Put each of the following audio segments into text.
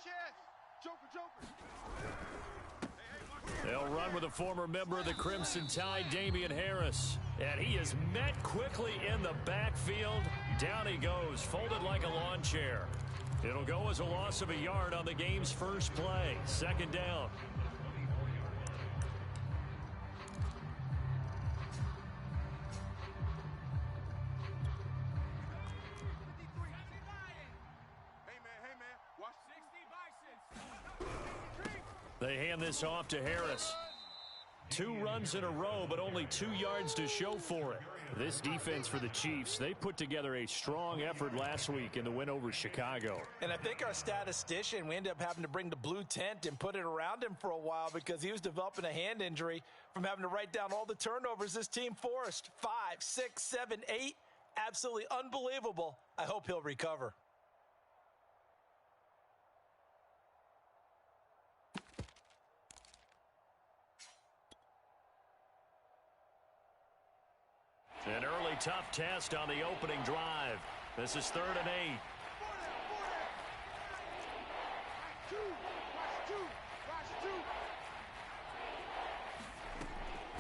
Shift. Joker. They'll run with a former member of the Crimson Tide, Damian Harris. And he is met quickly in the backfield. Down he goes, folded like a lawn chair. It'll go as a loss of a yard on the game's first play. Second down. Hey, man. Watch 60 Bisons. They hand this off to Harris. 2 runs in a row, but only 2 yards to show for it. This defense for the Chiefs, they put together a strong effort last week in the win over Chicago. And I think our statistician, we ended up having to bring the blue tent and put it around him for a while because he was developing a hand injury from having to write down all the turnovers this team forced. 5, 6, 7, 8. Absolutely unbelievable. I hope he'll recover. An early tough test on the opening drive. This is 3rd and 8.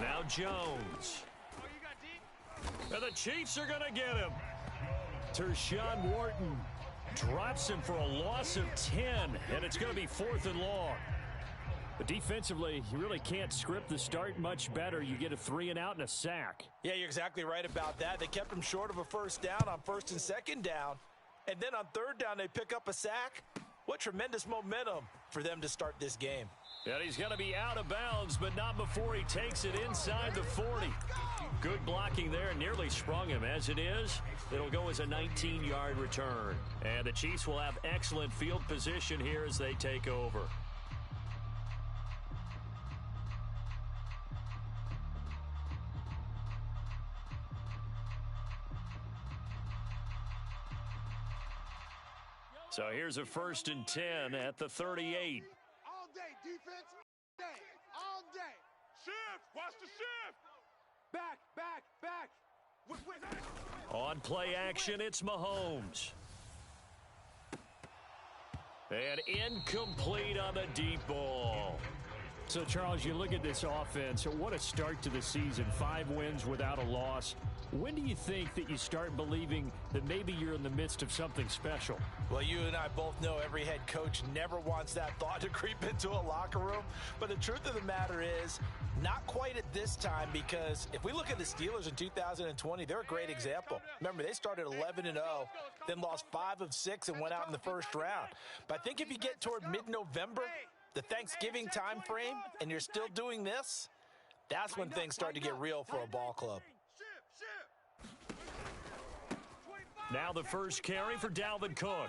Now Jones. And the Chiefs are going to get him. Tershawn Wharton drops him for a loss of 10, and it's going to be 4th and long. But defensively, you really can't script the start much better. You get a 3 and out and a sack. Yeah, you're exactly right about that. They kept him short of a first down on 1st and 2nd down. And then on 3rd down, they pick up a sack. What tremendous momentum for them to start this game. And he's going to be out of bounds, but not before he takes it inside the 40. Good blocking there, nearly sprung him. As it is, it'll go as a 19-yard return. And the Chiefs will have excellent field position here as they take over. So here's a 1st and 10 at the 38. All day, defense. All day. Shift. Watch the shift. Back. On play action, it's Mahomes. And incomplete on the deep ball. So, Charles, you look at this offense, what a start to the season. 5 wins without a loss. When do you think that you start believing that maybe you're in the midst of something special? Well, you and I both know every head coach never wants that thought to creep into a locker room. But the truth of the matter is, not quite at this time, because if we look at the Steelers in 2020, they're a great example. Remember, they started 11-0, then lost 5 of 6 and went out in the first round. But I think if you get toward mid-November, the Thanksgiving time frame, and you're still doing this, that's when things start to get real for a ball club. Now the first carry for Dalvin Cook.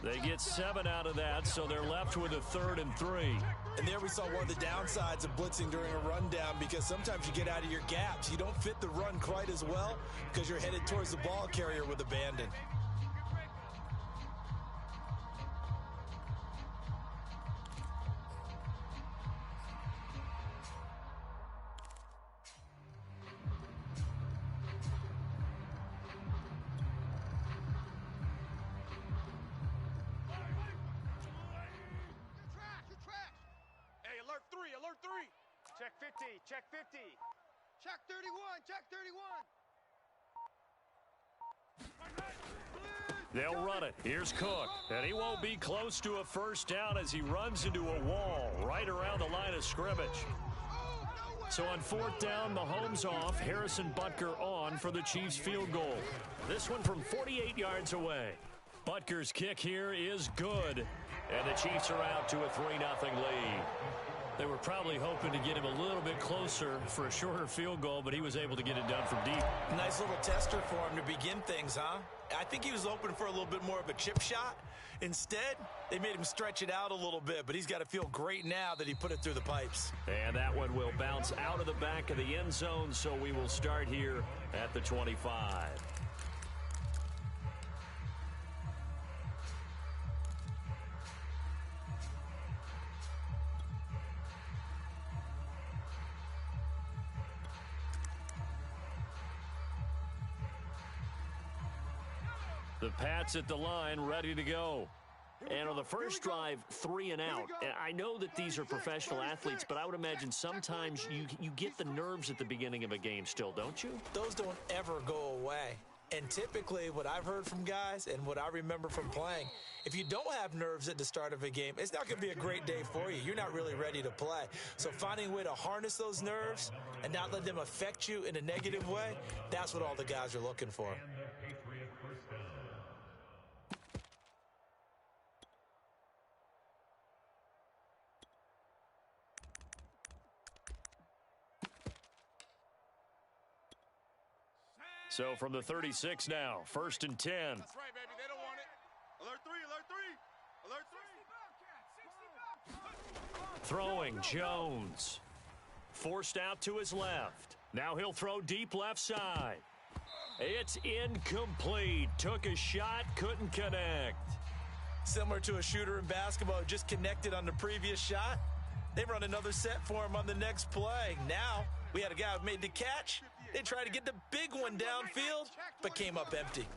They get 7 out of that, so they're left with a 3rd and 3. And there we saw one of the downsides of blitzing during a rundown, because sometimes you get out of your gaps. You don't fit the run quite as well because you're headed towards the ball carrier with abandon. Alert 3. Check 50. Check 31. They'll run it. Here's Cook. And he won't be close to a first down as he runs into a wall right around the line of scrimmage. So on 4th down, Mahomes off, Harrison Butker on for the Chiefs field goal. This one from 48 yards away. Butker's kick here is good. And the Chiefs are out to a 3-0 lead. They were probably hoping to get him a little bit closer for a shorter field goal, but he was able to get it done from deep. Nice little tester for him to begin things, huh? I think he was open for a little bit more of a chip shot. Instead, they made him stretch it out a little bit, but he's got to feel great now that he put it through the pipes. And that one will bounce out of the back of the end zone, so we will start here at the 25. The Pats at the line, ready to go. And on the first drive, 3 and out. And I know that these are professional athletes, but I would imagine sometimes you get the nerves at the beginning of a game still, don't you? Those don't ever go away. And typically what I've heard from guys and what I remember from playing, if you don't have nerves at the start of a game, it's not going to be a great day for you. You're not really ready to play. So finding a way to harness those nerves and not let them affect you in a negative way, that's what all the guys are looking for. So from the 36 now, 1st and 10. That's right, baby. They don't want it. Alert 3, alert 3, alert 3. Throwing Jones. Forced out to his left. Now he'll throw deep left side. It's incomplete. Took a shot, couldn't connect. Similar to a shooter in basketball, just connected on the previous shot. They run another set for him on the next play. Now we had a guy who made the catch. They tried to get the big one downfield, but came up empty.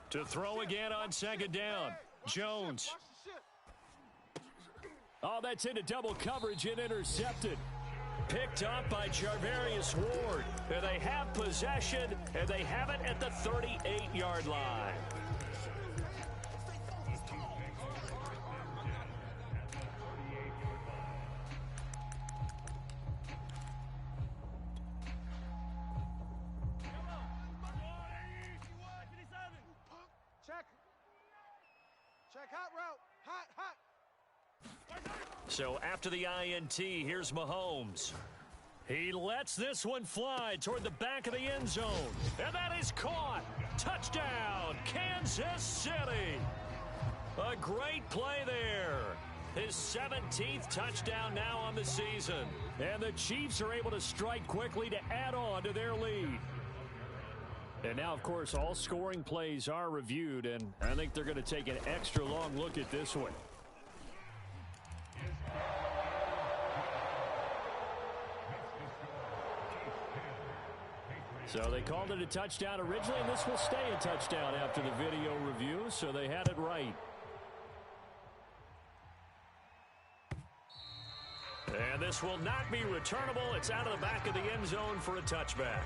To throw again on 2nd down. Jones. Oh, that's into double coverage and intercepted. Picked up by Charvarius Ward. And they have possession, and they have it at the 38-yard line. Check hot route. Hot. So after the INT, here's Mahomes. He lets this one fly toward the back of the end zone. And that is caught. Touchdown, Kansas City. A great play there. His 17th touchdown now on the season. And the Chiefs are able to strike quickly to add on to their lead. And now, of course, all scoring plays are reviewed, and I think they're going to take an extra long look at this one. So they called it a touchdown originally, and this will stay a touchdown after the video review, so they had it right. And this will not be returnable. It's out of the back of the end zone for a touchback.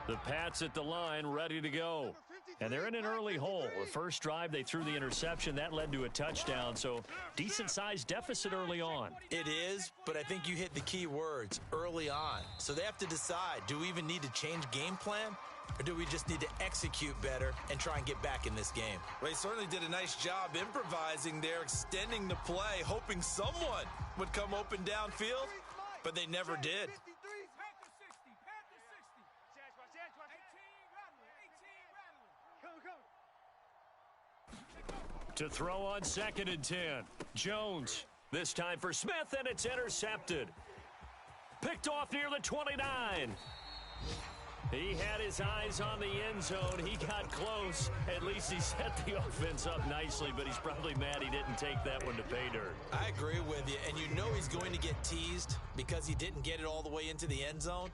The Pats at the line, ready to go. And they're in an early hole. The first drive, they threw the interception. That led to a touchdown, so decent-sized deficit early on. It is, but I think you hit the key words, early on. So they have to decide, do we even need to change game plan? Or do we just need to execute better and try and get back in this game? Well, he certainly did a nice job improvising there, extending the play, hoping someone would come open downfield, but they never did. To throw on 2nd and 10. Jones, this time for Smith, and it's intercepted. Picked off near the 29. He had his eyes on the end zone. He got close. At least he set the offense up nicely, but he's probably mad he didn't take that one to pay dirt. I agree with you, and you know he's going to get teased because he didn't get it all the way into the end zone.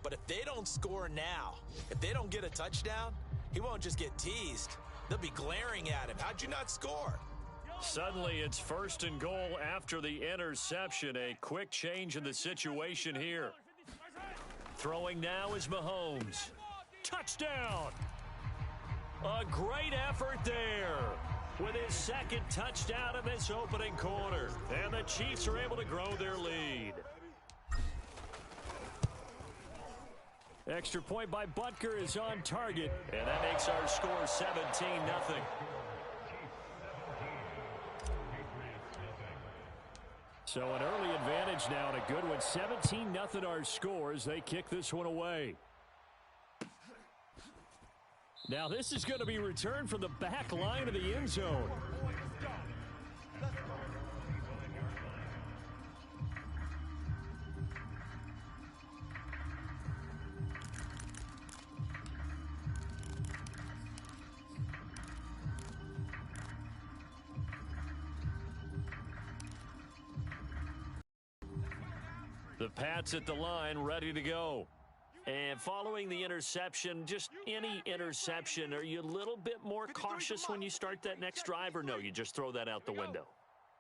But if they don't score now, if they don't get a touchdown, he won't just get teased. They'll be glaring at him. How'd you not score? Suddenly, it's 1st and goal after the interception. A quick change in the situation here. Throwing now is Mahomes. Touchdown! A great effort there with his 2nd touchdown in this opening quarter. And the Chiefs are able to grow their lead. Extra point by Butker is on target, and that makes our score 17-0. So an early advantage now, and a good one. 17-0 our score as they kick this one away. Now this is going to be returned from the back line of the end zone. The Pats at the line, ready to go. And following the interception, just any interception, are you a little bit more cautious when you start that next drive, or no, you just throw that out the window?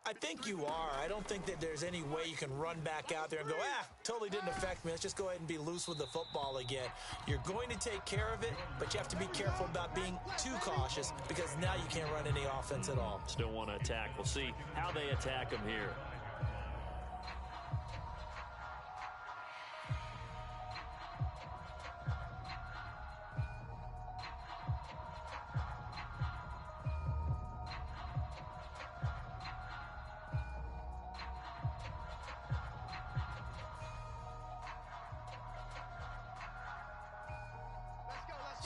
I think you are. I don't think that there's any way you can run back out there and go, totally didn't affect me. Let's just go ahead and be loose with the football again. You're going to take care of it, but you have to be careful about being too cautious because now you can't run any offense at all. Still want to attack. We'll see how they attack them here.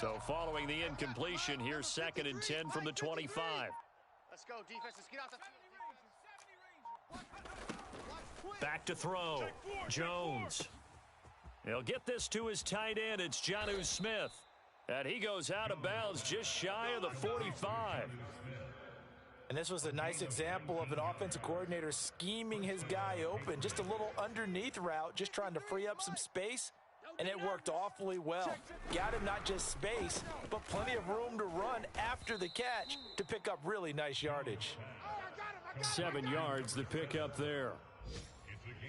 So following the incompletion, here's 2nd and 10 from the 25. Let's go, defense. Let's get out the... Back to throw. Jones. He'll get this to his tight end. It's Jonnu Smith. And he goes out of bounds just shy of the 45. And this was a nice example of an offensive coordinator scheming his guy open. Just a little underneath route, just trying to free up some space. And it worked awfully well. Got him not just space, but plenty of room to run after the catch to pick up really nice yardage. 7 yards to pick up there.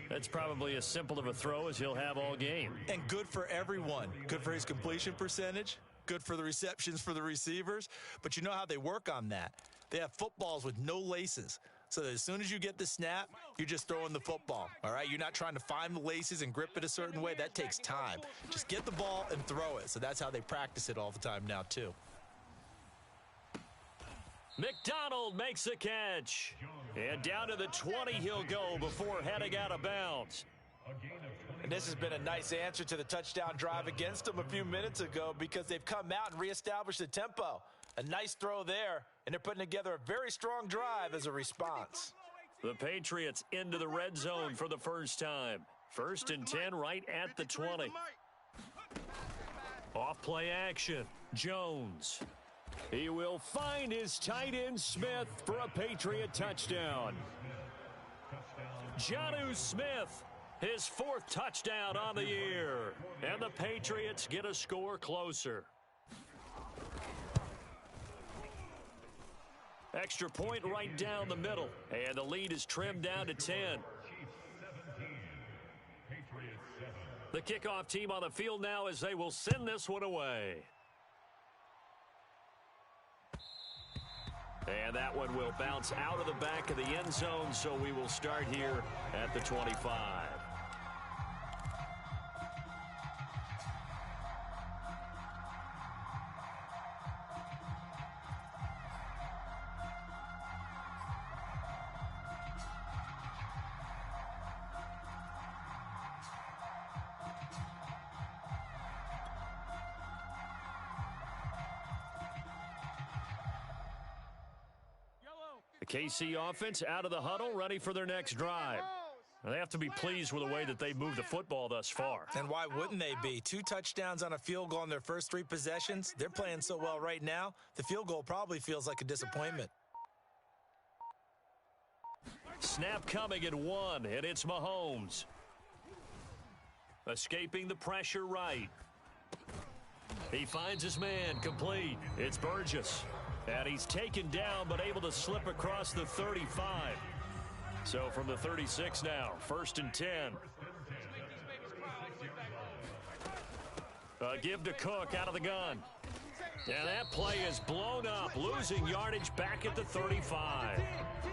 That's probably as simple of a throw as he'll have all game. And good for everyone. Good for his completion percentage. Good for the receptions for the receivers. But you know how they work on that. They have footballs with no laces. So that as soon as you get the snap, you're just throwing the football, all right? You're not trying to find the laces and grip it a certain way. That takes time. Just get the ball and throw it. So that's how they practice it all the time now, too. McDonald makes a catch. And down to the 20 he'll go before heading out of bounds. And this has been a nice answer to the touchdown drive against them a few minutes ago because they've come out and reestablished the tempo. A nice throw there, and they're putting together a very strong drive as a response. The Patriots into the red zone for the first time. 1st and 10 right at the 20. Off play action. Jones. He will find his tight end Smith for a Patriot touchdown. Jonnu Smith, his 4th touchdown on the year. And the Patriots get a score closer. Extra point right down the middle. And the lead is trimmed down to 10. The kickoff team on the field now as they will send this one away. And that one will bounce out of the back of the end zone, so we will start here at the 25. The KC offense out of the huddle, ready for their next drive. They have to be pleased with the way that they moved the football thus far. And why wouldn't they be? 2 touchdowns on a field goal in their first 3 possessions. They're playing so well right now, the field goal probably feels like a disappointment. Snap coming at 1, and it's Mahomes. Escaping the pressure right. He finds his man, complete. It's Burgess. And he's taken down, but able to slip across the 35. So from the 36 now, 1st and 10. Give to Cook out of the gun. And that play is blown up, losing yardage back at the 35.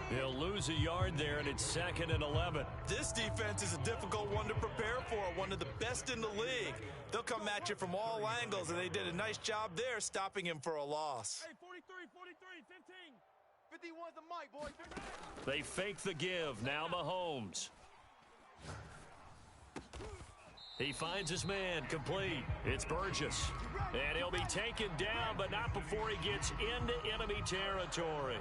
He'll lose a yard there, and it's 2nd and 11. This defense is a difficult one to prepare for, one of the best in the league. They'll come at you from all angles, and they did a nice job there stopping him for a loss. Hey, 43, 15. 51's the mic, boy. They fake the give. Now Mahomes. He finds his man, complete. It's Burgess. And he'll be taken down, but not before he gets into enemy territory.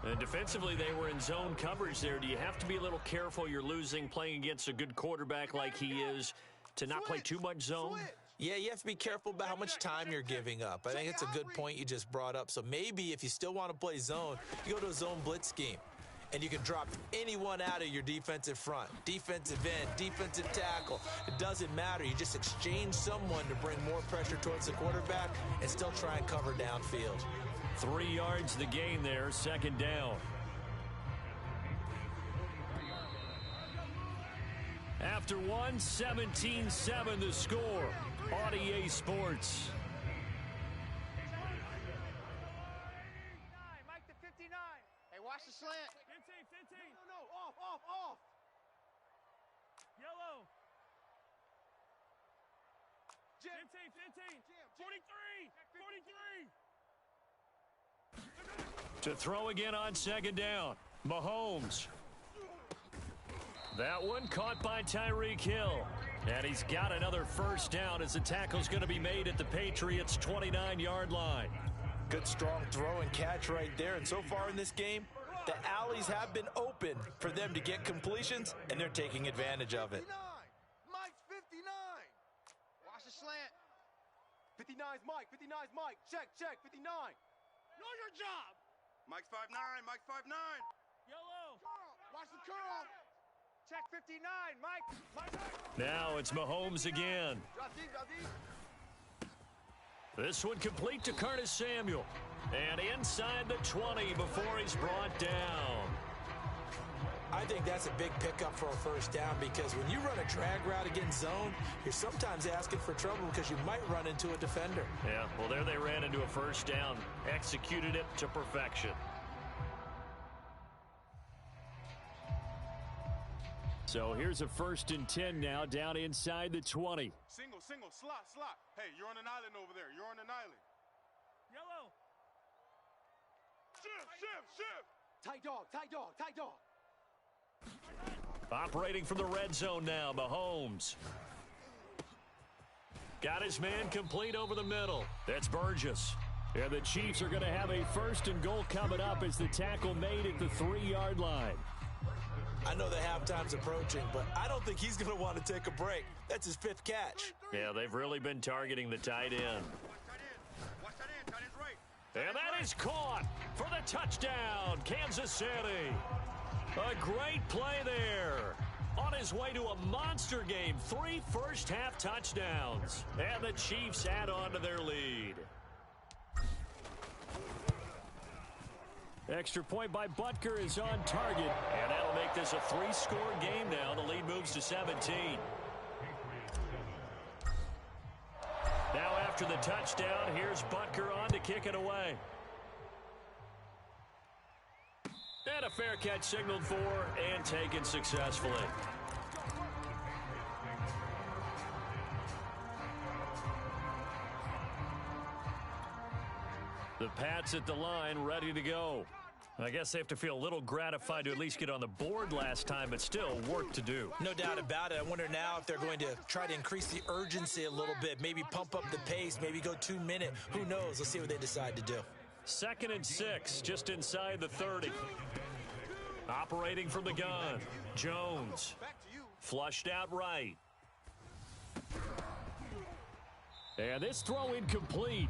And defensively, they were in zone coverage there. Do you have to be a little careful? You're losing, playing against a good quarterback like he is, to not play too much zone? Yeah, you have to be careful about how much time you're giving up. I think it's a good point you just brought up. So maybe if you still want to play zone, you go to a zone blitz scheme. and you can drop anyone out of your defensive front. Defensive end, defensive tackle. It doesn't matter. You just exchange someone to bring more pressure towards the quarterback and still try and cover downfield. 3 yards the gain there, second down. After one, 17-7 the score on EA Sports. Mike to 59. Hey, watch the slant. 15. No, off. Yellow. 15. 43. To throw again on second down. Mahomes. That one caught by Tyreek Hill. And he's got another first down as the tackle's going to be made at the Patriots' 29-yard line. Good, strong throw and catch right there. And so far in this game, the alleys have been open for them to get completions, and they're taking advantage of it. 59. Mike's 59. Watch the slant. 59's Mike. Check. 59. Know your job. Mike's 5'9". Yellow. Watch the curl. Check 59. Mike. Now it's Mahomes again. Drop deep. This one complete to Curtis Samuel. And inside the 20 before he's brought down. I think that's a big pickup for a first down, because when you run a drag route against zone, you're sometimes asking for trouble because you might run into a defender. Yeah, well, there they ran into a first down. Executed it to perfection. So here's a 1st and 10 now, down inside the 20. Single, slot. Hey, you're on an island over there. Yellow. Shift. Tight dog. Operating from the red zone now, Mahomes. Got his man complete over the middle. That's Burgess. And the Chiefs are going to have a 1st and goal coming up as the tackle made at the 3-yard line. I know the halftime's approaching, but I don't think he's going to want to take a break. That's his 5th catch. Yeah, they've really been targeting the tight end. Watch tight end. Tight end's right. And that is caught for the touchdown, Kansas City. A great play there. On his way to a monster game, 3 first-half touchdowns. And the Chiefs add on to their lead. Extra point by Butker is on target, and that'll make this a 3-score game now. The lead moves to 17. Now after the touchdown, here's Butker on to kick it away. And a fair catch signaled for and taken successfully. The Pats at the line, ready to go. I guess they have to feel a little gratified to at least get on the board last time, but still work to do. No doubt about it. I wonder now if they're going to try to increase the urgency a little bit, maybe pump up the pace, maybe go 2-minute. Who knows? Let's see what they decide to do. 2nd and 6, just inside the 30. Operating from the gun, Jones. Flushed out right. And this throw incomplete.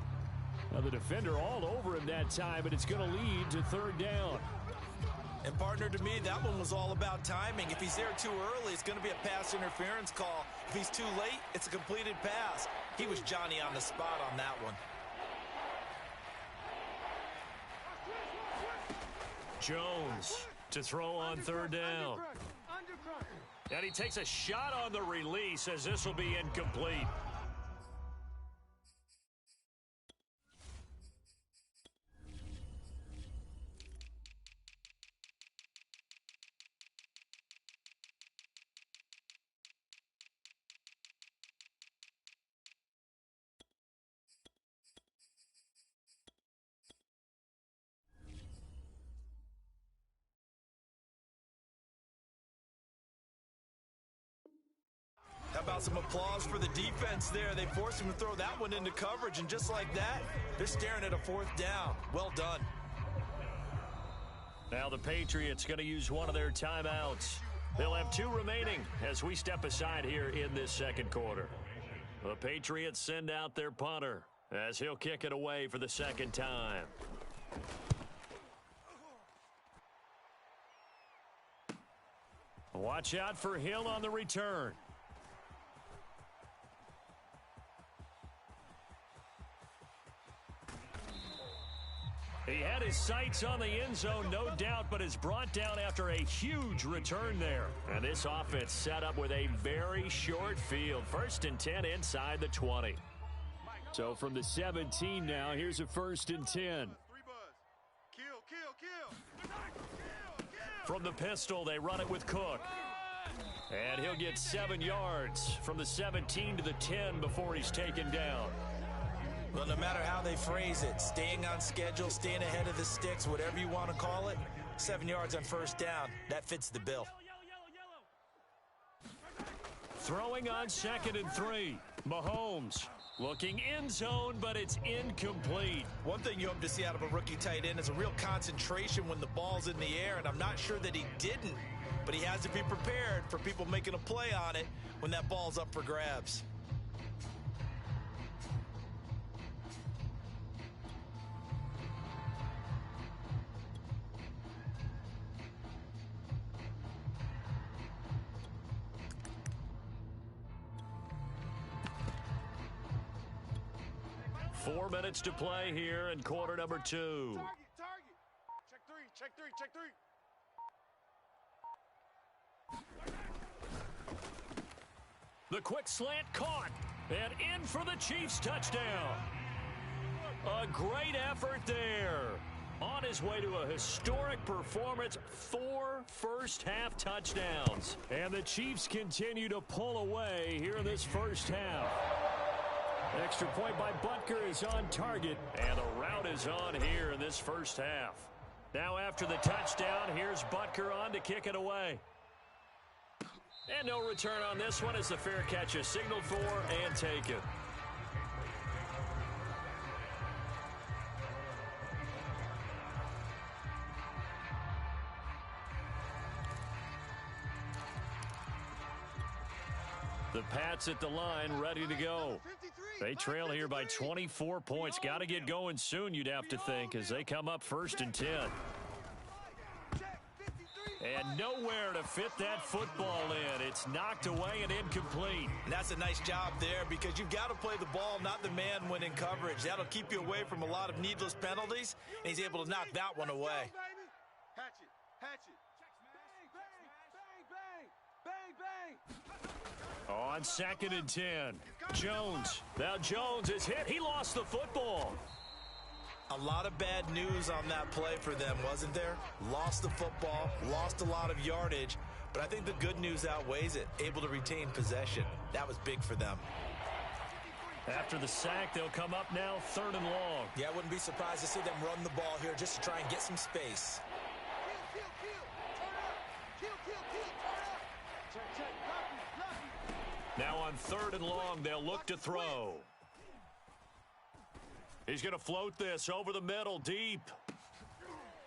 Now the defender all over him that time, but it's going to lead to 3rd down. And partner, to me, that one was all about timing. If he's there too early, it's going to be a pass interference call. If he's too late, it's a completed pass. He was Johnny on the spot on that one. Jones to throw on 3rd down. And he takes a shot on the release as this will be incomplete. How about some applause for the defense there? They forced him to throw that one into coverage, and just like that, they're staring at a 4th down. Well done. Now the Patriots going to use one of their timeouts. They'll have 2 remaining as we step aside here in this 2nd quarter. The Patriots send out their punter as he'll kick it away for the 2nd time. Watch out for Hill on the return. He had his sights on the end zone, no doubt, but is brought down after a huge return there. And this offense set up with a very short field. 1st and 10 inside the 20. So from the 17 now, here's a 1st and 10. From the pistol, they run it with Cook. And he'll get 7 yards from the 17 to the 10 before he's taken down. Well, no matter how they phrase it, staying on schedule, staying ahead of the sticks, whatever you want to call it, 7 yards on 1st down, that fits the bill. Throwing on 2nd and 3. Mahomes looking end zone, but it's incomplete. One thing you hope to see out of a rookie tight end is a real concentration when the ball's in the air, and I'm not sure that he didn't, but he has to be prepared for people making a play on it when that ball's up for grabs. Four minutes to play here in quarter number 2. Target. Check three. The quick slant caught and in for the Chiefs touchdown. A great effort there. On his way to a historic performance, 4 first-half touchdowns. And the Chiefs continue to pull away here in this first half. Extra point by Butker is on target, and the route is on here in this first half. Now after the touchdown, here's Butker on to kick it away. And no return on this one as the fair catch is signaled for and taken. The Pats at the line, ready to go. They trail here by 24 points. Got to get going soon, you'd have to think, as they come up 1st and 10. And nowhere to fit that football in. It's knocked away and incomplete. And that's a nice job there because you've got to play the ball, not the man when in coverage. That'll keep you away from a lot of needless penalties, and he's able to knock that one away. Hatch it. On 2nd and 10, Jones. Now Jones is hit. He lost the football. A lot of bad news on that play for them, wasn't there? Lost the football, lost a lot of yardage, but I think the good news outweighs it. Able to retain possession. That was big for them. After the sack, they'll come up now 3rd and long. Yeah, I wouldn't be surprised to see them run the ball here just to try and get some space. Now on 3rd and long, they'll look to throw. He's going to float this over the middle, deep.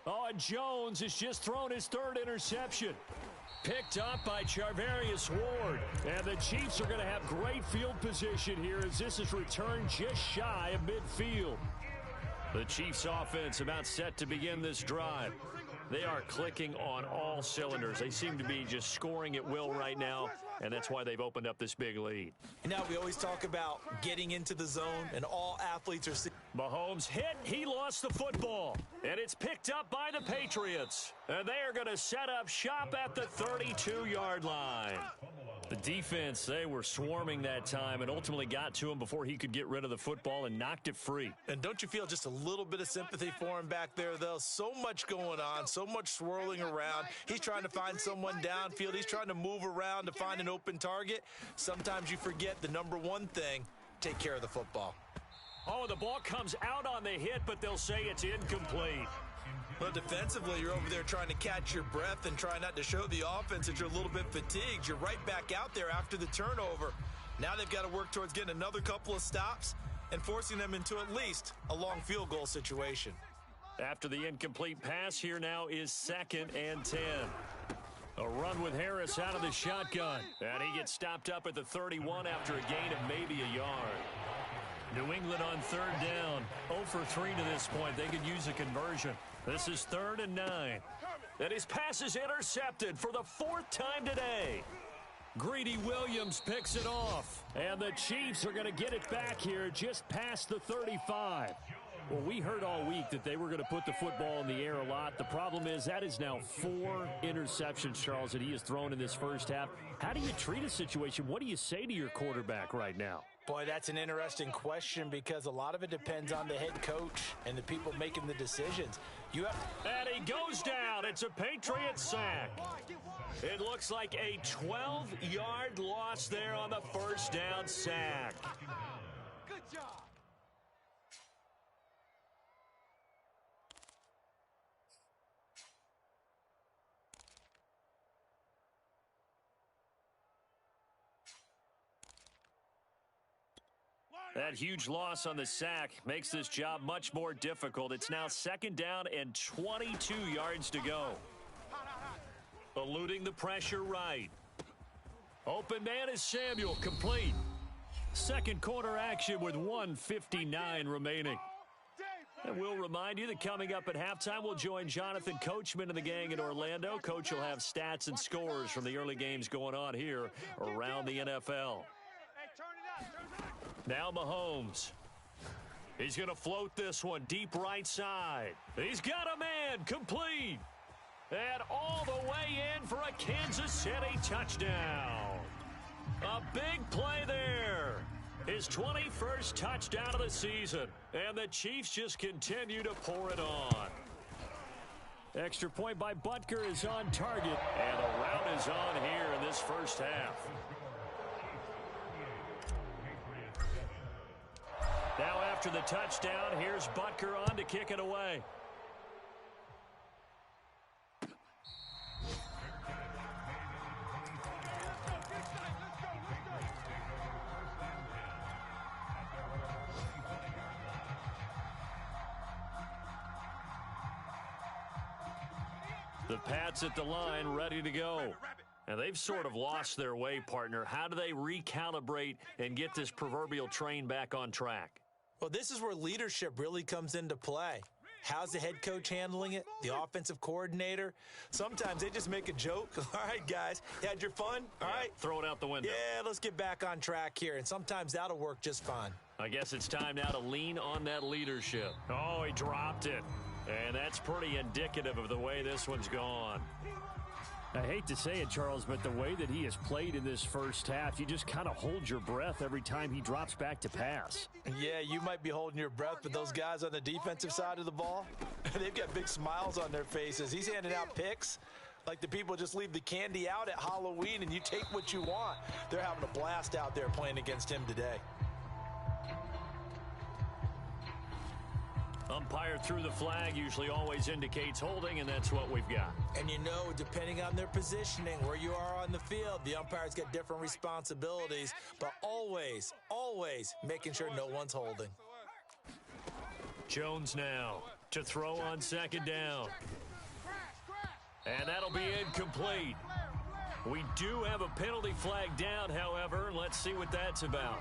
Oh, and Jones has just thrown his 3rd interception. Picked up by Charvarius Ward. And the Chiefs are going to have great field position here as this is returned just shy of midfield. The Chiefs offense about set to begin this drive. They are clicking on all cylinders. They seem to be just scoring at will right now, and that's why they've opened up this big lead. And now we always talk about getting into the zone, and all athletes are... Mahomes hit. He lost the football, and it's picked up by the Patriots. And they are going to set up shop at the 32-yard line. The defense, they were swarming that time and ultimately got to him before he could get rid of the football and knocked it free. And don't you feel just a little bit of sympathy for him back there, though? So much going on, so much swirling around. He's trying to find someone downfield. He's trying to move around to find an open target. Sometimes you forget the number one thing, take care of the football. Oh, the ball comes out on the hit, but they'll say it's incomplete. Well, defensively, you're over there trying to catch your breath and try not to show the offense that you're a little bit fatigued. You're right back out there after the turnover. Now they've got to work towards getting another couple of stops and forcing them into at least a long field goal situation. After the incomplete pass, here now is 2nd and 10. A run with Harris out of the shotgun. And he gets stopped up at the 31 after a gain of maybe a yard. New England on 3rd down. 0 for 3 to this point. They could use a conversion. This is 3rd and 9. And his pass is intercepted for the 4th time today. Greedy Williams picks it off. And the Chiefs are going to get it back here just past the 35. Well, we heard all week that they were going to put the football in the air a lot. The problem is that is now 4 interceptions, Charles, that he has thrown in this first half. How do you treat a situation? What do you say to your quarterback right now? Boy, that's an interesting question because a lot of it depends on the head coach and the people making the decisions. And he goes down. It's a Patriots sack. It looks like a 12-yard loss there on the first down sack. Good job. That huge loss on the sack makes this job much more difficult. It's now 2nd down and 22 yards to go. Eluding the pressure right. Open man is Samuel, complete. Second quarter action with 1:59 remaining. And we'll remind you that coming up at halftime, we'll join Jonathan Coachman and the gang in Orlando. Coach will have stats and scores from the early games going on here around the NFL. Now Mahomes. He's going to float this one deep right side. He's got a man, complete. And all the way in for a Kansas City touchdown. A big play there. His 21st touchdown of the season. And the Chiefs just continue to pour it on. Extra point by Butker is on target. And the rout is on here in this first half. Now after the touchdown, here's Butker on to kick it away. The Pats at the line, ready to go. And they've sort of lost their way, partner. How do they recalibrate and get this proverbial train back on track? Well, this is where leadership really comes into play. How's the head coach handling it? The offensive coordinator? Sometimes they just make a joke. All right, guys, you had your fun? All right. Throw it out the window. Yeah, let's get back on track here. And sometimes that'll work just fine. I guess it's time now to lean on that leadership. Oh, he dropped it. And that's pretty indicative of the way this one's gone. I hate to say it, Charles, but the way that he has played in this first half, you just kind of hold your breath every time he drops back to pass. Yeah, you might be holding your breath, but those guys on the defensive side of the ball, they've got big smiles on their faces. He's handing out picks like the people just leave the candy out at Halloween and you take what you want. They're having a blast out there playing against him today. Umpire threw the flag, usually always indicates holding, and that's what we've got. And you know, depending on their positioning, where you are on the field, the umpire's got different responsibilities, but always, always making sure no one's holding. Jones now to throw on 2nd down. And that'll be incomplete. We do have a penalty flag down, however. Let's see what that's about.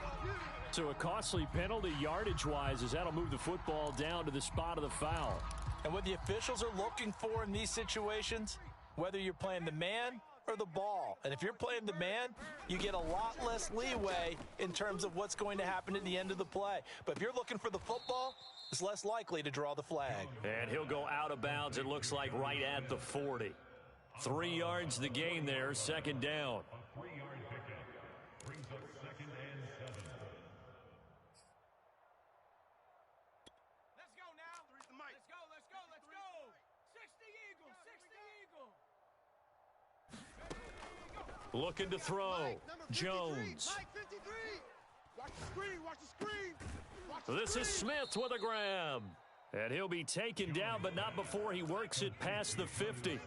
So a costly penalty yardage-wise as that'll move the football down to the spot of the foul. And what the officials are looking for in these situations, whether you're playing the man or the ball. And if you're playing the man, you get a lot less leeway in terms of what's going to happen at the end of the play. But if you're looking for the football, it's less likely to draw the flag. And he'll go out of bounds, it looks like, right at the 40. 3 yards the gain there, 2nd down. Looking to throw. Jones. Watch the screen, watch the screen. This is Smith with a grab. And he'll be taken down, but not before he works it past the 50.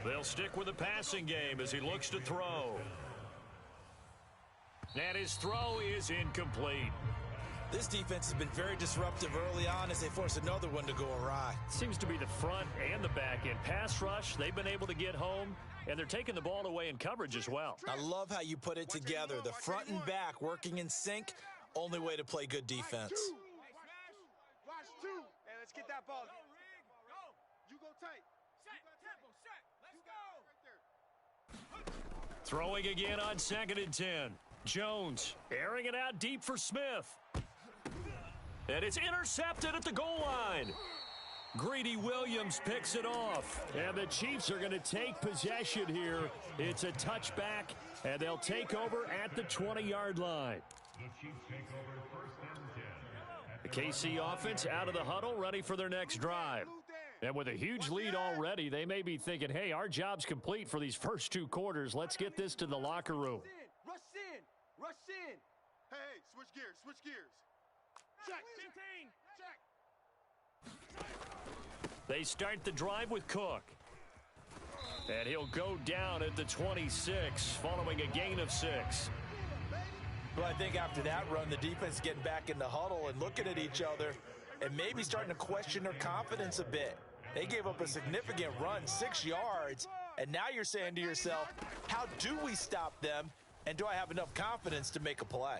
They'll stick with the passing game as he looks to throw. And his throw is incomplete. This defense has been very disruptive early on as they force another one to go awry. Seems to be the front and the back end. Pass rush, they've been able to get home, and they're taking the ball away in coverage as well. I love how you put it together. The front and back working in sync, only way to play good defense. Watch 2. Hey, let's get that ball. Throwing again on 2nd and 10. Jones airing it out deep for Smith. And it's intercepted at the goal line. Greedy Williams picks it off. And the Chiefs are going to take possession here. It's a touchback, and they'll take over at the 20-yard line. The KC offense out of the huddle, ready for their next drive. And with a huge lead already, they may be thinking, hey, our job's complete for these first 2 quarters. Let's get this to the locker room. Rush in. Rush in. Hey, switch gears, switch gears. Check, 15. Check. They start the drive with Cook. And he'll go down at the 26, following a gain of 6. Well, I think after that run, the defense is getting back in the huddle and looking at each other and maybe starting to question their confidence a bit. They gave up a significant run, 6 yards, and now you're saying to yourself, how do we stop them, and do I have enough confidence to make a play?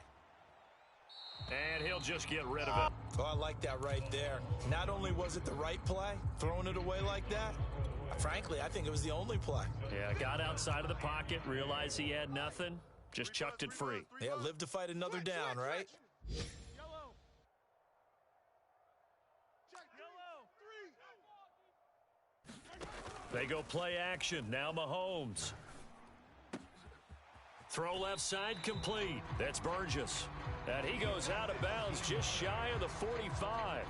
And he'll just get rid of it. Oh, I like that right there. Not only was it the right play, throwing it away like that, frankly, I think it was the only play. Yeah, got outside of the pocket, realized he had nothing, just chucked it free. Yeah, live to fight another down, right? They go play action. Now Mahomes. Throw left side complete. That's Burgess. And he goes out of bounds just shy of the 45.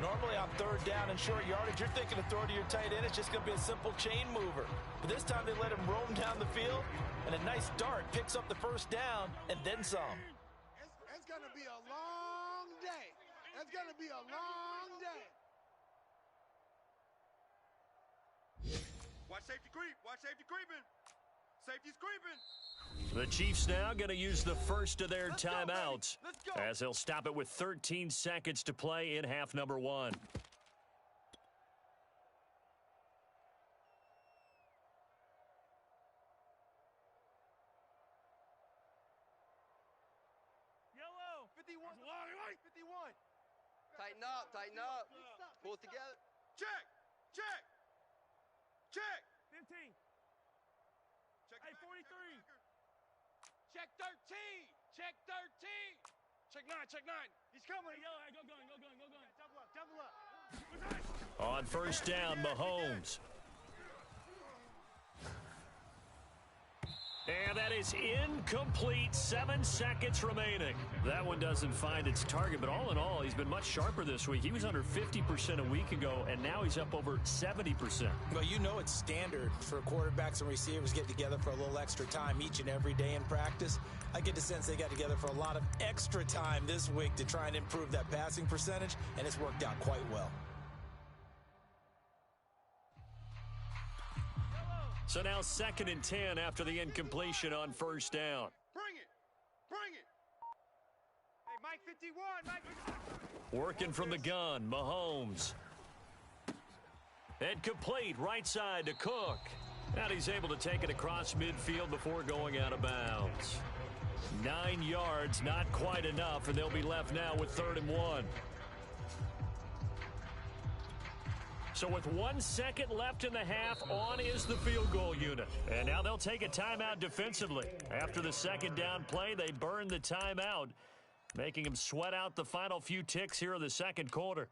Normally on 3rd down and short yardage, you're thinking to throw to your tight end. It's just going to be a simple chain mover. But this time they let him roam down the field, and a nice dart picks up the 1st down and then some. It's going to be a long day. It's going to be a long day. Watch safety creep. Watch safety creeping. Safety's creeping. The Chiefs now going to use the first of their timeouts as they'll stop it with 13 seconds to play in half number 1. Yellow. 51. 51. Tighten up. Tighten up. Pull it together. Check. Check. Check. 15. Check. Hey, 43. Check 13. Check 13. Check 9. Check 9. He's coming. Yellow. Hey, go gun. Go gun. Go gun. Double up. Double up. On 1st down, Mahomes. And that is incomplete. 7 seconds remaining. That one doesn't find its target, but all in all, he's been much sharper this week. He was under 50% a week ago, and now he's up over 70%. Well, you know it's standard for quarterbacks and receivers get together for a little extra time each and every day in practice. I get the sense they got together for a lot of extra time this week to try and improve that passing percentage, and it's worked out quite well. So now 2nd and 10 after the incompletion on 1st down. Bring it. Bring it. Hey, Mike 51. Mike 51. Working from the gun, Mahomes. And complete right side to Cook. And he's able to take it across midfield before going out of bounds. 9 yards, not quite enough, and they'll be left now with 3rd and 1. So with 1 second left in the half, on is the field goal unit. And now they'll take a timeout defensively. After the 2nd down play, they burn the timeout, making them sweat out the final few ticks here in the 2nd quarter.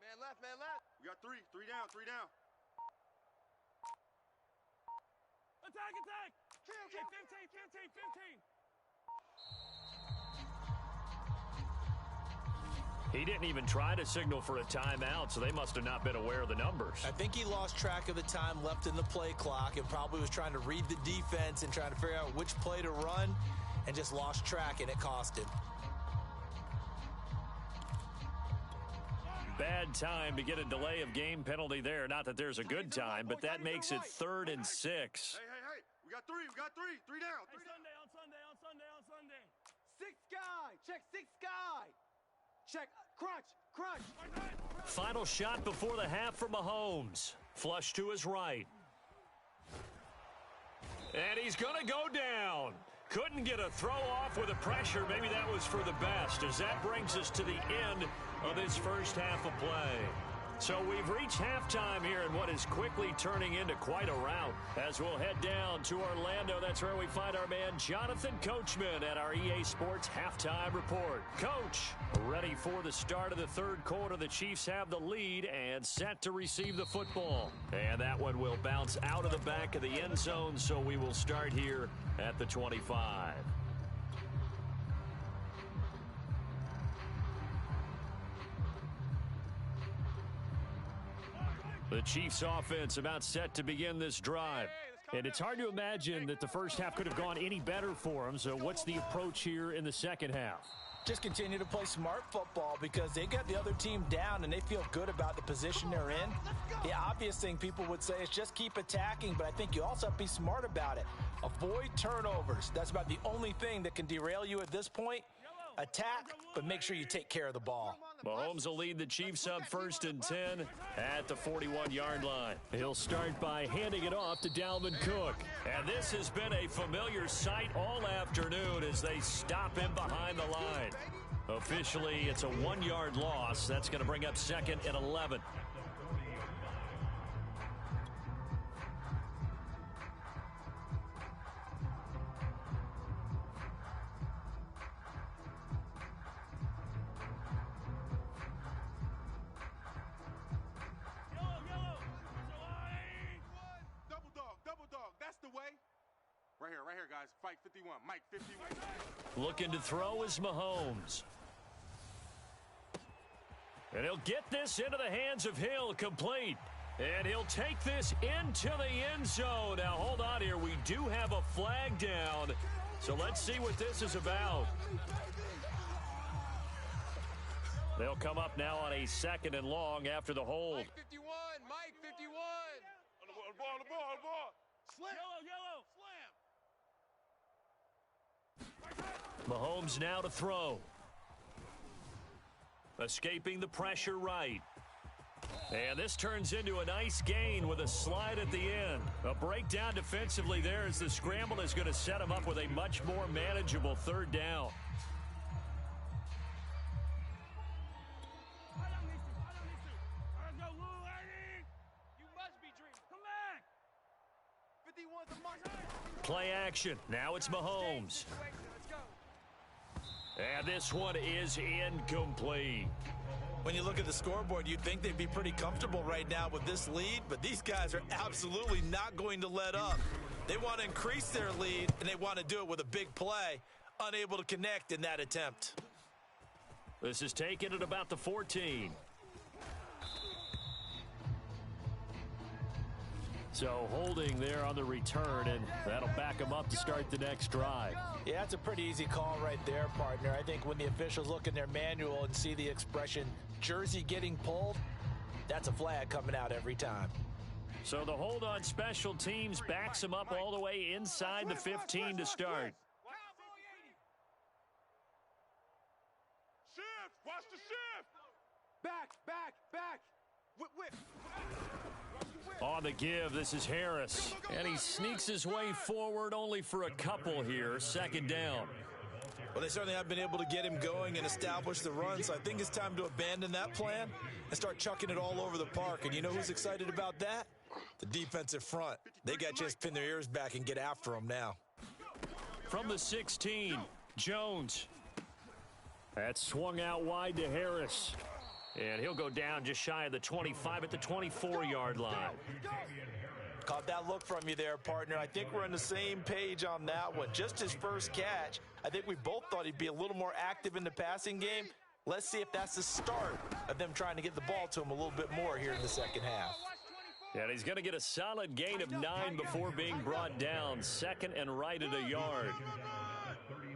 Man left, man left. We got 3. 3 down, 3 down. Attack, attack. Kill. 15, 15, 15. He didn't even try to signal for a timeout, so they must have not been aware of the numbers. I think he lost track of the time left in the play clock and probably was trying to read the defense and trying to figure out which play to run and just lost track, and it cost him. bad time to get a delay of game penalty there. Not that there's a good time, but that makes it 3rd and 6. Hey, we got three. Three down. On Sunday. 6 guy. Check 6 guy. Check. Crunch. Final shot before the half for Mahomes. Flush to his right. And he's going to go down. Couldn't get a throw off with the pressure. Maybe that was for the best, as that brings us to the end of this first half of play. So we've reached halftime here in what is quickly turning into quite a rout. As we'll head down to Orlando, that's where we find our man Jonathan Coachman at our EA Sports Halftime Report. Coach, ready for the start of the third quarter. The Chiefs have the lead and set to receive the football. And that one will bounce out of the back of the end zone, so we will start here at the 25. The Chiefs offense about set to begin this drive. And it's hard to imagine that the first half could have gone any better for them. So what's the approach here in the second half? Just continue to play smart football because they got the other team down and they feel good about the position they're in. The obvious thing people would say is just keep attacking, but I think you also have to be smart about it. Avoid turnovers. That's about the only thing that can derail you at this point. Attack, but make sure you take care of the ball. Mahomes will lead the Chiefs up 1st and 10 at the 41-yard line. He'll start by handing it off to Dalvin Cook. And this has been a familiar sight all afternoon as they stop him behind the line. Officially, it's a 1-yard loss. That's going to bring up 2nd and 11. Right here, guys. Fight 51. Mike 51. Looking to throw is Mahomes. And he'll get this into the hands of Hill, complete. And he'll take this into the end zone. Now, hold on here. We do have a flag down. So let's see what this is about. They'll come up now on a 2nd and long after the hold. Mike 51. Mike 51. On the ball. Slam. Yellow. Mahomes now to throw. Escaping the pressure right. And this turns into a nice gain with a slide at the end. A breakdown defensively there as the scramble is going to set him up with a much more manageable 3rd down. Play action. Now it's Mahomes. And this one is incomplete. When you look at the scoreboard, you'd think they'd be pretty comfortable right now with this lead, but these guys are absolutely not going to let up. They want to increase their lead, and they want to do it with a big play. Unable to connect in that attempt. This is taken at about the 14. So holding there on the return, and that'll back them up to start the next drive. Yeah, that's a pretty easy call right there, partner. I think when the officials look in their manual and see the expression jersey getting pulled, that's a flag coming out every time. So the hold on special teams backs them up all the way inside the 15 to start. Shift. Watch the shift. Back. Whip. On the give, this is Harris. And he sneaks his way forward only for a couple here. 2nd down. Well, they certainly have been able to get him going and establish the run, so I think it's time to abandon that plan and start chucking it all over the park. And you know who's excited about that? The defensive front. They got a chance to pin their ears back and get after him now. From the 16, Jones. That swung out wide to Harris. And he'll go down just shy of the 25 at the 24-yard line. Caught that look from you there, partner. I think we're on the same page on that one. Just his first catch. I think we both thought he'd be a little more active in the passing game. Let's see if that's the start of them trying to get the ball to him a little bit more here in the second half. And he's going to get a solid gain of 9 before being brought down. 2nd and right at a yard.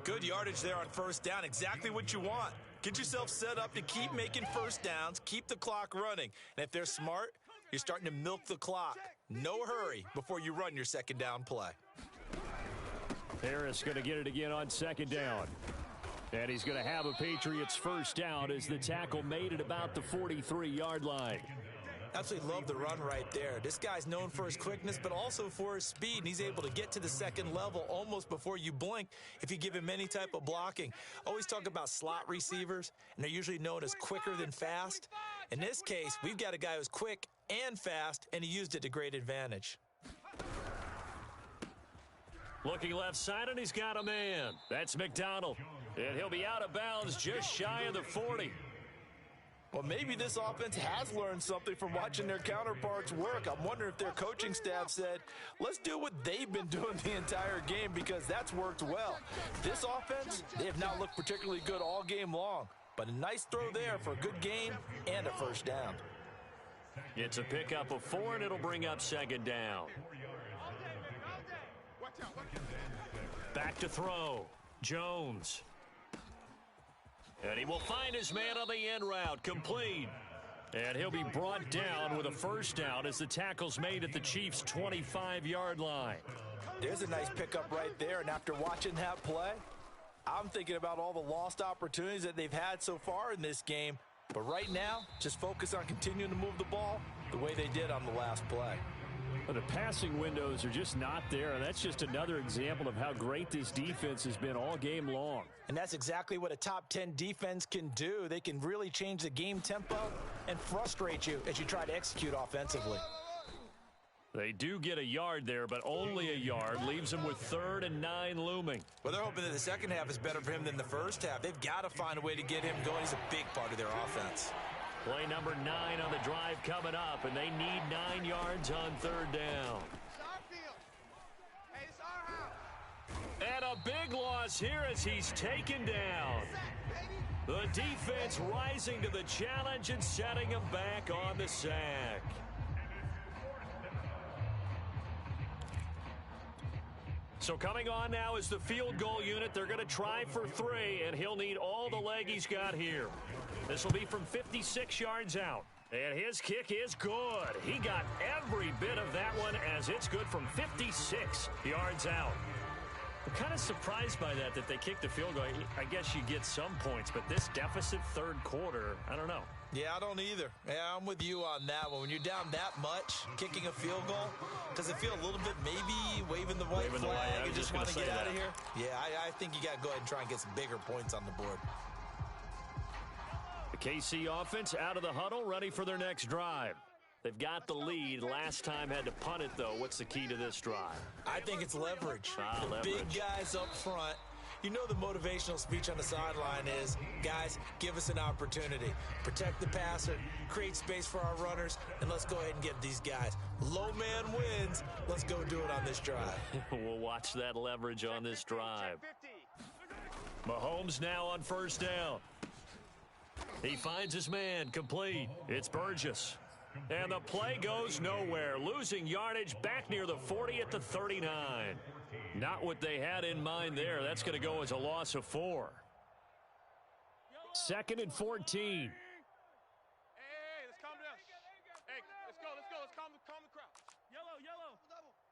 Good yardage there on first down. Exactly what you want. Get yourself set up to keep making first downs, keep the clock running. And if they're smart, you're starting to milk the clock. No hurry before you run your second down play. Harris going to get it again on second down. And he's going to have a Patriots first down as the tackle made it about the 43-yard line. Absolutely love the run right there. This guy's known for his quickness, but also for his speed, and he's able to get to the second level almost before you blink if you give him any type of blocking. Always talk about slot receivers, and they're usually known as quicker than fast. In this case, we've got a guy who's quick and fast, and he used it to great advantage. Looking left side, and he's got a man. That's McDonald, and he'll be out of bounds just shy of the 40. Well, maybe this offense has learned something from watching their counterparts work. I'm wondering if their coaching staff said, let's do what they've been doing the entire game, because that's worked well. This offense, they have not looked particularly good all game long, but a nice throw there for a good gain and a first down. It's a pickup of 4, and it'll bring up second down. Back to throw. Jones. And he will find his man on the end route, complete. And he'll be brought down with a first down as the tackle's made at the Chiefs' 25-yard line. There's a nice pickup right there, and after watching that play, I'm thinking about all the lost opportunities that they've had so far in this game. But right now, just focus on continuing to move the ball the way they did on the last play. Well, the passing windows are just not there, and that's just another example of how great this defense has been all game long. And that's exactly what a top 10 defense can do. They can really change the game tempo and frustrate you as you try to execute offensively. They do get a yard there, but only a yard. Leaves them with 3rd and 9 looming. Well, they're hoping that the second half is better for him than the first half. They've got to find a way to get him going. He's a big part of their offense. Play number 9 on the drive coming up, and they need 9 yards on 3rd down. And a big loss here as he's taken down. The defense rising to the challenge and setting him back on the sack. So coming on now is the field goal unit. They're going to try for 3, and he'll need all the leg he's got here. This will be from 56 yards out. And his kick is good. He got every bit of that one as it's good from 56 yards out. I'm kind of surprised by that they kicked the field goal. I guess you get some points, but this deficit third quarter, I don't know. Yeah, I don't either. Yeah, I'm with you on that one. When you're down that much, kicking a field goal, does it feel a little bit maybe waving the white flag and just want to get out of here? Yeah, I think you got to go ahead and try and get some bigger points on the board. The KC offense out of the huddle, ready for their next drive. They've got the lead. Last time had to punt it, though. What's the key to this drive? I think it's leverage. Leverage. Big guys up front. You know the motivational speech on the sideline is, guys, give us an opportunity. Protect the passer, create space for our runners, and let's go ahead and get these guys. Low man wins. Let's go do it on this drive. We'll watch that leverage on this drive. Mahomes now on first down. He finds his man, complete. It's Burgess. And the play goes nowhere. Losing yardage back near the 40 at the 39. Not what they had in mind there. That's going to go as a loss of 4. 2nd and 14. Hey, let's calm down. Hey, let's go. Let's calm the crowd. Yellow.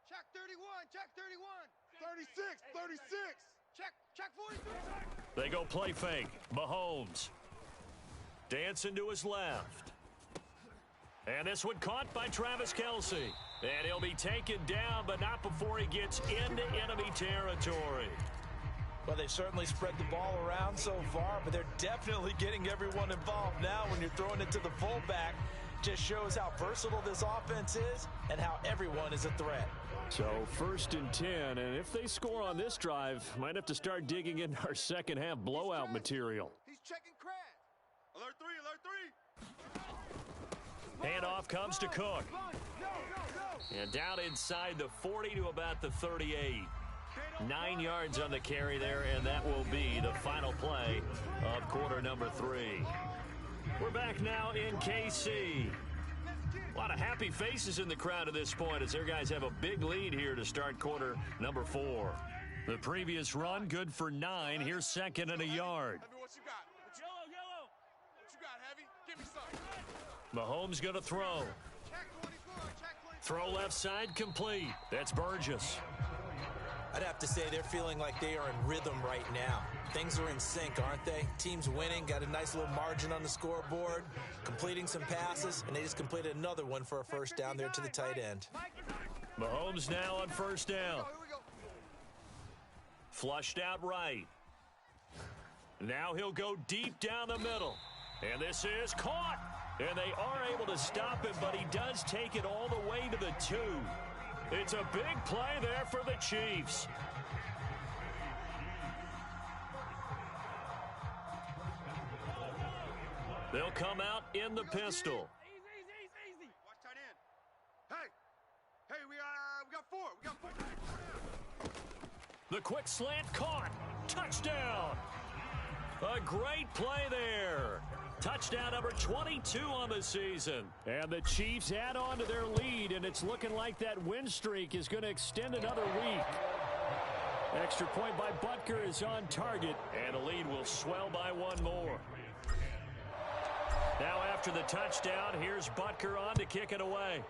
Check 31. 36. Check 43. They go play fake. Mahomes. Dancing to his left. And this one caught by Travis Kelce. And he'll be taken down, but not before he gets into enemy territory. Well, they've certainly spread the ball around so far, but they're definitely getting everyone involved now. When you're throwing it to the fullback, just shows how versatile this offense is and how everyone is a threat. So 1st and 10, and if they score on this drive, might have to start digging into our second half blowout material. He's checking crash. Alert 3. Handoff comes to Cook. And down inside the 40 to about the 38. 9 yards on the carry there, and that will be the final play of quarter number 3. We're back now in KC. A lot of happy faces in the crowd at this point as their guys have a big lead here to start quarter number 4. The previous run, good for 9. Here's second and a yard. Heavy, what you got? Yellow. What you got, Heavy? Give me something. Mahomes going to throw. Throw left side complete. That's Burgess. I'd have to say they're feeling like they are in rhythm right now. Things are in sync, aren't they? Team's winning, got a nice little margin on the scoreboard, completing some passes, and they just completed another one for a first down there to the tight end. Mahomes now on first down. Flushed out right. Now he'll go deep down the middle. And this is caught. And they are able to stop him, but he does take it all the way to the 2. It's a big play there for the Chiefs. They'll come out in the pistol. Easy. Watch tight end. Hey, we got 4. We got 4. The quick slant caught. Touchdown. A great play there. Touchdown number 22 on the season. And the Chiefs add on to their lead, and it's looking like that win streak is going to extend another week. Extra point by Butker is on target, and the lead will swell by 1 more. Now after the touchdown, here's Butker on to kick it away.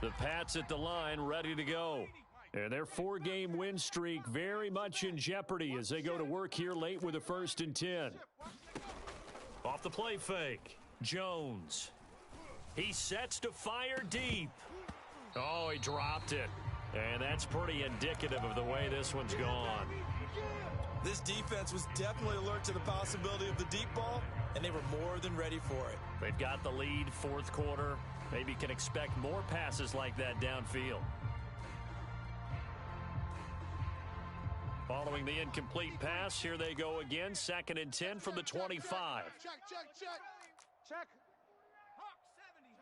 The Pats at the line ready to go. And their 4-game win streak very much in jeopardy as they go to work here late with a 1st and 10. Off the play fake. Jones. He sets to fire deep. Oh, he dropped it. And that's pretty indicative of the way this one's gone. This defense was definitely alert to the possibility of the deep ball, and they were more than ready for it. They've got the lead, 4th quarter. Maybe can expect more passes like that downfield. Following the incomplete pass, here they go again. 2nd and 10 from the 25. Check. Hawk 70.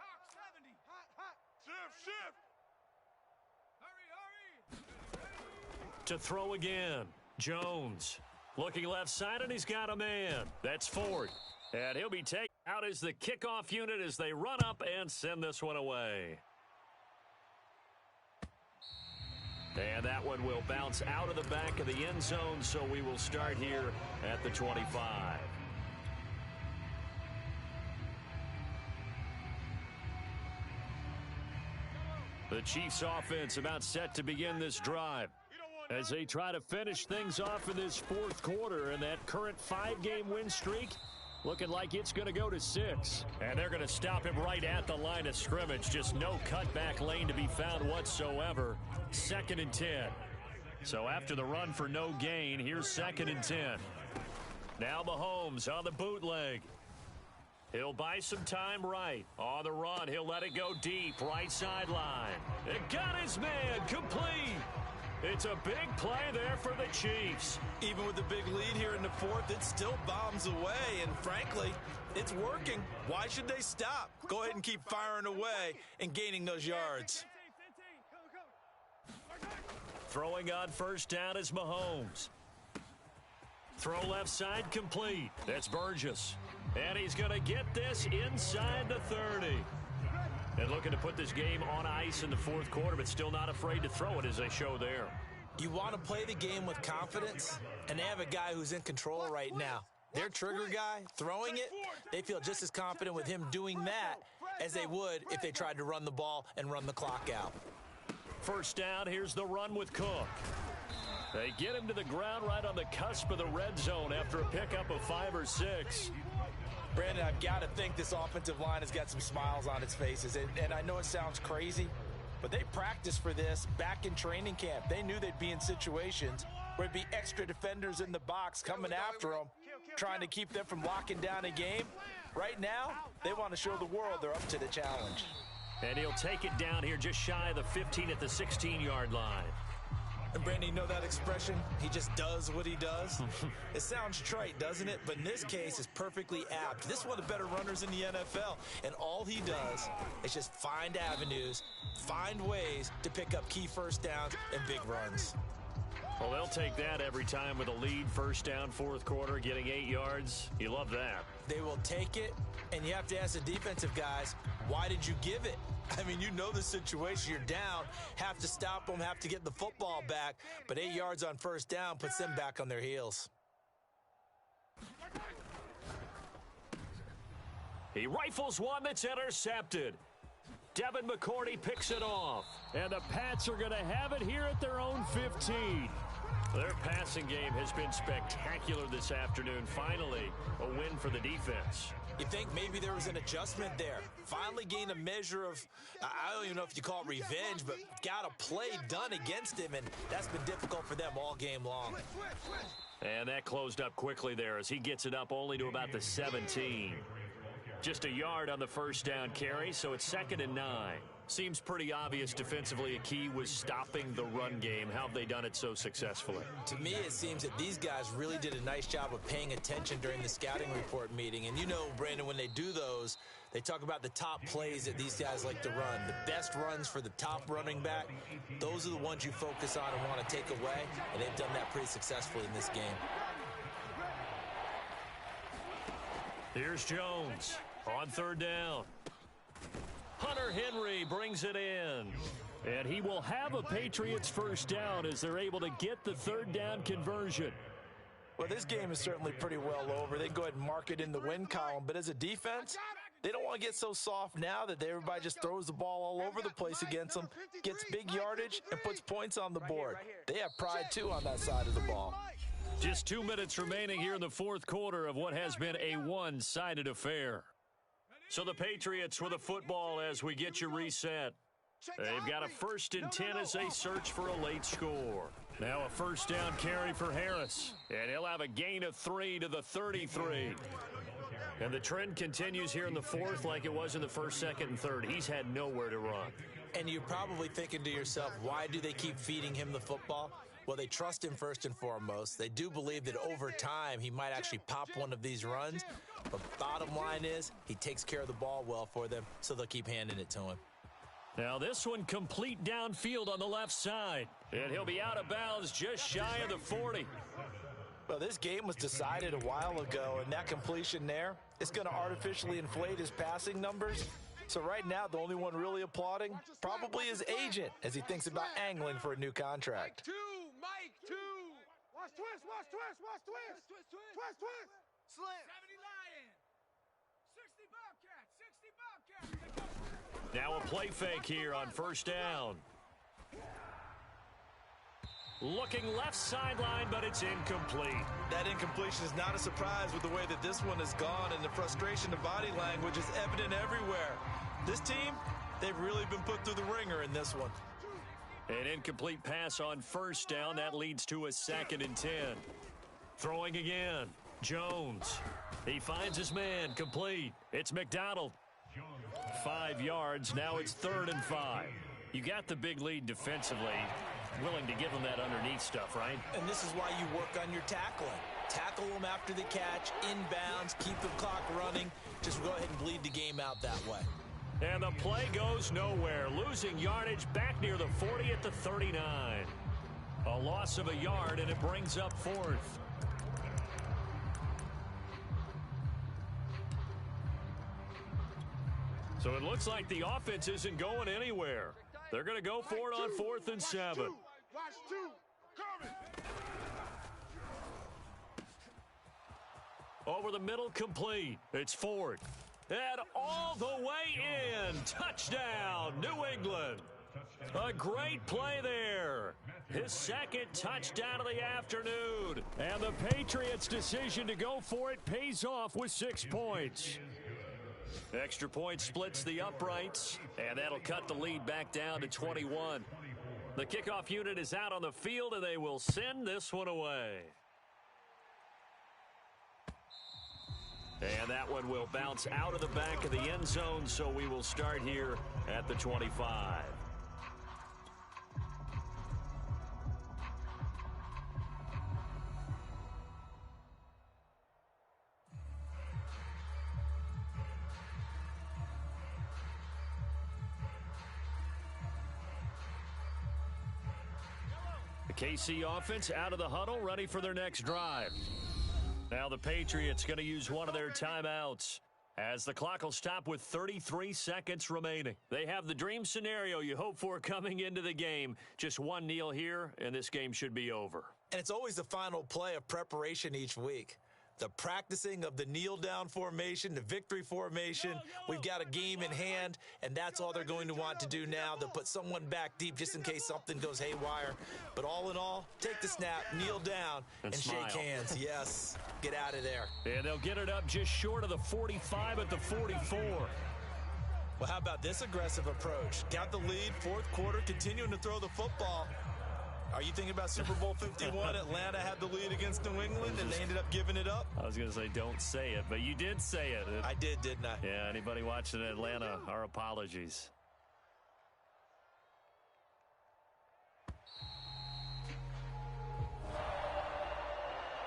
Hot. Shift. Hurry. To throw again. Jones. Looking left side, and he's got a man. That's Ford. And he'll be taken out as the kickoff unit as they run up and send this one away. And that one will bounce out of the back of the end zone, so we will start here at the 25. The Chiefs offense about set to begin this drive as they try to finish things off in this 4th quarter, and that current 5-game win streak looking like it's going to go to 6. And they're going to stop him right at the line of scrimmage. Just no cutback lane to be found whatsoever. 2nd and 10. So after the run for no gain, here's 2nd and 10. Now Mahomes on the bootleg. He'll buy some time right. On the run, he'll let it go deep. Right sideline. It got his man complete. It's a big play there for the Chiefs. Even with the big lead here in the 4th, it still bombs away, and frankly, it's working. Why should they stop? Go ahead and keep firing away and gaining those yards. Throwing on first down is Mahomes. Throw left side complete. That's Burgess. And he's going to get this inside the 30. And looking to put this game on ice in the 4th quarter, but still not afraid to throw it as they show there. You want to play the game with confidence, and they have a guy who's in control right now. Their trigger guy, throwing it, they feel just as confident with him doing that as they would if they tried to run the ball and run the clock out. First down, here's the run with Cook. They get him to the ground right on the cusp of the red zone after a pickup of 5 or 6. Brandon, I've got to think this offensive line has got some smiles on its faces. And I know it sounds crazy, but they practiced for this back in training camp. They knew they'd be in situations where it'd be extra defenders in the box coming after them, trying to keep them from locking down a game. Right now, they want to show the world they're up to the challenge. And he'll take it down here just shy of the 15 at the 16-yard line. And Brandon, you know that expression? He just does what he does. It sounds trite, doesn't it? But in this case, it's perfectly apt. This is one of the better runners in the NFL. And all he does is just find avenues, find ways to pick up key first downs and big runs. Well, they'll take that every time with a lead, first down, fourth quarter, getting 8 yards. You love that. They will take it, and you have to ask the defensive guys, why did you give it? I mean, you know the situation. You're down, have to stop them, have to get the football back, but 8 yards on first down puts them back on their heels. He rifles one that's intercepted. Devin McCourty picks it off. And the Pats are going to have it here at their own 15. Their passing game has been spectacular this afternoon. Finally, a win for the defense. You think maybe there was an adjustment there. Finally gained a measure of, I don't even know if you call it revenge, but got a play done against him, and that's been difficult for them all game long. And that closed up quickly there as he gets it up only to about the 17. Just a yard on the first down carry, so it's 2nd and 9. Seems pretty obvious defensively a key was stopping the run game. How have they done it so successfully? To me, it seems that these guys really did a nice job of paying attention during the scouting report meeting. And you know, Brandon, when they do those, they talk about the top plays that these guys like to run. The best runs for the top running back, those are the ones you focus on and want to take away. And they've done that pretty successfully in this game. Here's Jones on 3rd down. Hunter Henry brings it in. And he will have a Patriots first down as they're able to get the 3rd down conversion. Well, this game is certainly pretty well over. They go ahead and mark it in the win column. But as a defense, they don't want to get so soft now that everybody just throws the ball all over the place against them, gets big yardage, and puts points on the board. They have pride, too, on that side of the ball. Just 2 minutes remaining here in the fourth quarter of what has been a one-sided affair. So the Patriots with a football as we get you reset. They've got a 1st and 10 as they search for a late score. Now a first down carry for Harris. And he'll have a gain of 3 to the 33. And the trend continues here in the fourth like it was in the first, second, and third. He's had nowhere to run. And you're probably thinking to yourself, why do they keep feeding him the football? Well, they trust him first and foremost. They do believe that over time he might actually pop one of these runs. But bottom line is he takes care of the ball well for them, so they'll keep handing it to him. Now this one complete downfield on the left side. And he'll be out of bounds just shy of the 40. Well, this game was decided a while ago, and that completion there is going to artificially inflate his passing numbers. So right now, the only one really applauding probably his agent as he thinks about angling for a new contract. Mike, two. Watch twist, watch twist, watch twist. Twist, twist. Slam. 70 Lion. 60 Bobcats. 60 Bobcats. Now a play fake here on first down. Looking left sideline, but it's incomplete. That incompletion is not a surprise with the way that this one has gone, and the frustration of body language is evident everywhere. This team, they've really been put through the ringer in this one. An incomplete pass on first down. That leads to a 2nd and 10. Throwing again. Jones. He finds his man. Complete. It's McDonald. 5 yards. Now it's 3rd and 5. You got the big lead defensively. Willing to give them that underneath stuff, right? And this is why you work on your tackling. Tackle them after the catch, inbounds, keep the clock running. Just go ahead and bleed the game out that way. And the play goes nowhere. Losing yardage back near the 40 at the 39. A loss of a yard, and it brings up 4th. So it looks like the offense isn't going anywhere. They're going to go for it on 4th and 7. Watch two. Coming. Over the middle, complete. It's Ford. And all the way in. Touchdown, New England. A great play there. His 2nd touchdown of the afternoon. And the Patriots' decision to go for it pays off with 6 points. Extra point splits the uprights, and that'll cut the lead back down to 21. The kickoff unit is out on the field, and they will send this one away. And that one will bounce out of the back of the end zone, so we will start here at the 25. KC offense out of the huddle, ready for their next drive. Now the Patriots going to use one of their timeouts as the clock will stop with 33 seconds remaining. They have the dream scenario you hope for coming into the game. Just one kneel here, and this game should be over. And it's always the final play of preparation each week. The practicing of the kneel-down formation, the victory formation. We've got a game in hand, and that's all they're going to want to do now. They'll put someone back deep just in case something goes haywire. But all in all, take the snap, kneel down, and shake hands. Yes, get out of there. And they'll get it up just short of the 45 at the 44. Well, how about this aggressive approach? Got the lead, fourth quarter, continuing to throw the football. Are you thinking about Super Bowl 51? Atlanta had the lead against New England, and they ended up giving it up? I was going to say don't say it, but you did say it. I did, didn't I? Yeah, anybody watching Atlanta, our apologies.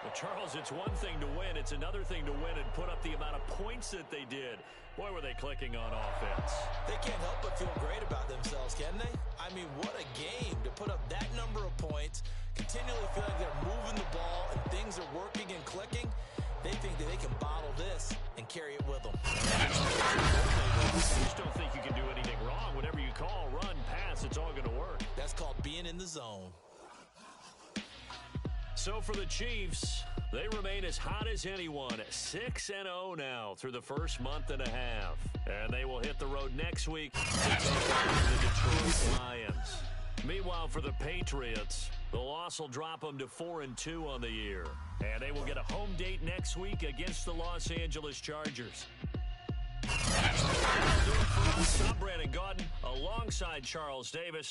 Well, Charles, it's one thing to win. It's another thing to win and put up the amount of points that they did. Boy, were they clicking on offense. They can't help but feel great about themselves, can they? I mean, what a game to put up that number of points, continually feel like they're moving the ball and things are working and clicking. They think that they can bottle this and carry it with them. I just don't think you can do anything wrong. Whatever you call, run, pass, it's all going to work. That's called being in the zone. So for the Chiefs, they remain as hot as anyone, 6-0 now through the first month and a half. And they will hit the road next week to take on the Detroit Lions. Meanwhile, for the Patriots, the loss will drop them to 4-2 on the year. And they will get a home date next week against the Los Angeles Chargers. I'm Brandon Gaudin alongside Charles Davis.